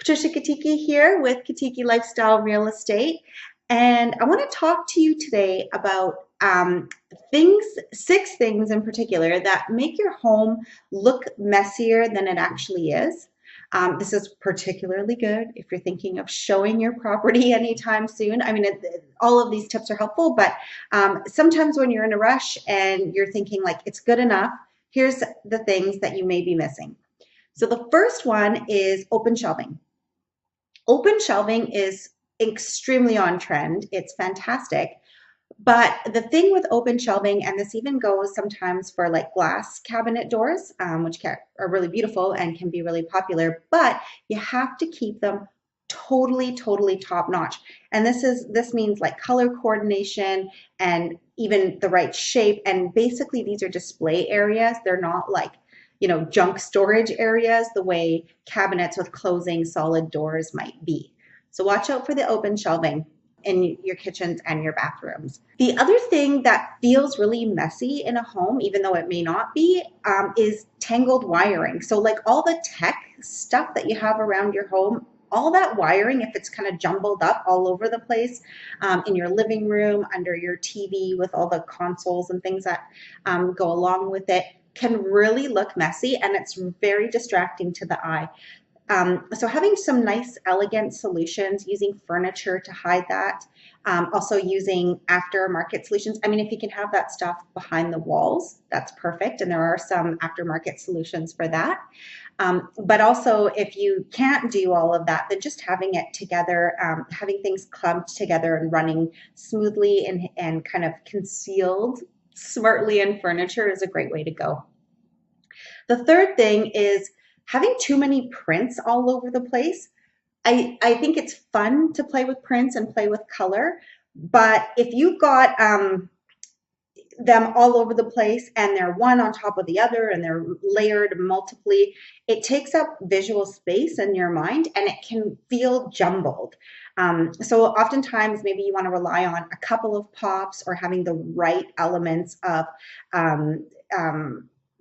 Patricia Kiteke here with Kiteke Lifestyle Real Estate, and I want to talk to you today about six things in particular that make your home look messier than it actually is. This is particularly good if you're thinking of showing your property anytime soon. I mean, all of these tips are helpful, but sometimes when you're in a rush and you're thinking like it's good enough, here's the things that you may be missing. So the first one is open shelving. Open shelving is extremely on trend. It's fantastic. But the thing with open shelving, and this even goes sometimes for like glass cabinet doors, which are really beautiful and can be really popular, but you have to keep them totally top notch. And this means like color coordination and even the right shape. And basically these are display areas. They're not like, junk storage areas the way cabinets with closing solid doors might be. So watch out for the open shelving in your kitchens and your bathrooms. The other thing that feels really messy in a home, even though it may not be, is tangled wiring. So like all the tech stuff that you have around your home, all that wiring, if it's kind of jumbled up all over the place, in your living room, under your TV with all the consoles and things that go along with it, can really look messy, and it's very distracting to the eye. So having some nice, elegant solutions, using furniture to hide that, also using aftermarket solutions. I mean, if you can have that stuff behind the walls, that's perfect, and there are some aftermarket solutions for that. But also, if you can't do all of that, then just having it together, having things clumped together and running smoothly and kind of concealed smartly in furniture is a great way to go. The third thing is having too many prints all over the place. I think it's fun to play with prints and play with color, but if you've got them all over the place and they're one on top of the other and they're layered multiply, it takes up visual space in your mind and it can feel jumbled. So oftentimes maybe you want to rely on a couple of pops or having the right elements of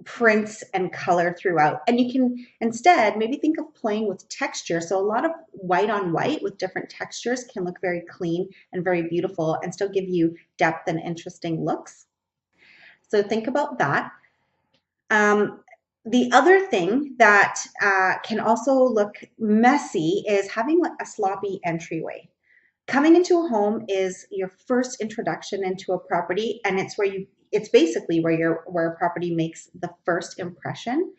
prints and color throughout. And you can instead maybe think of playing with texture. So a lot of white on white with different textures can look very clean and very beautiful and still give you depth and interesting looks. So think about that. The other thing that can also look messy is having a sloppy entryway. Coming into a home is your first introduction into a property, and it's basically where a property makes the first impression.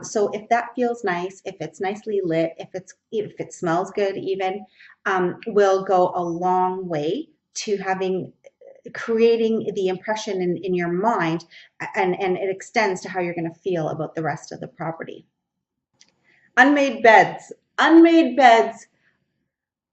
So if that feels nice, if it's nicely lit, if it smells good even, will go a long way to creating the impression in your mind, and it extends to how you're going to feel about the rest of the property. Unmade beds. Unmade beds,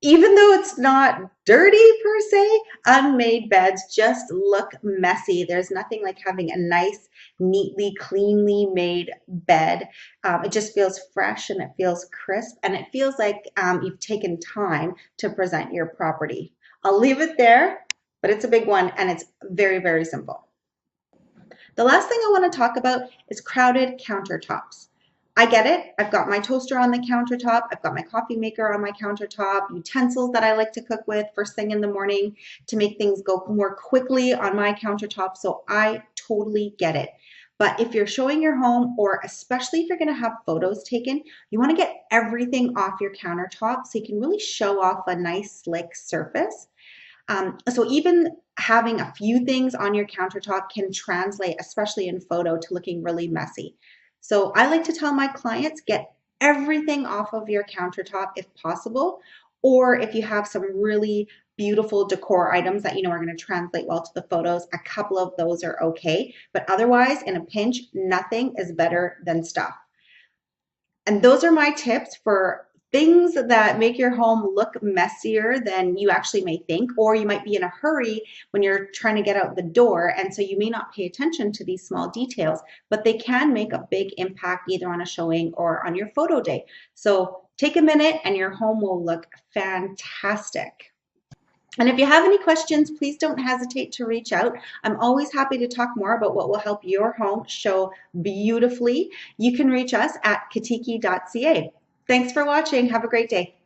even though it's not dirty per se, unmade beds just look messy. There's nothing like having a nice, neatly, cleanly made bed. It just feels fresh and it feels crisp and it feels like you've taken time to present your property. I'll leave it there, but it's a big one and it's very simple. The last thing I want to talk about is crowded countertops. I get it. I've got my toaster on the countertop. I've got my coffee maker on my countertop, utensils that I like to cook with first thing in the morning to make things go more quickly on my countertop. So I totally get it. But if you're showing your home, or especially if you're going to have photos taken, you want to get everything off your countertop so you can really show off a nice slick surface. So even having a few things on your countertop can translate, especially in photo, to looking really messy. So I like to tell my clients, get everything off of your countertop if possible, or if you have some really beautiful decor items that are going to translate well to the photos, a couple of those are okay. But otherwise, in a pinch, nothing is better than stuff. And those are my tips for things that make your home look messier than you actually may think, or you might be in a hurry when you're trying to get out the door, and so you may not pay attention to these small details, but they can make a big impact either on a showing or on your photo day. So take a minute and your home will look fantastic. And if you have any questions, please don't hesitate to reach out. I'm always happy to talk more about what will help your home show beautifully. You can reach us at Kiteke.ca. Thanks for watching. Have a great day.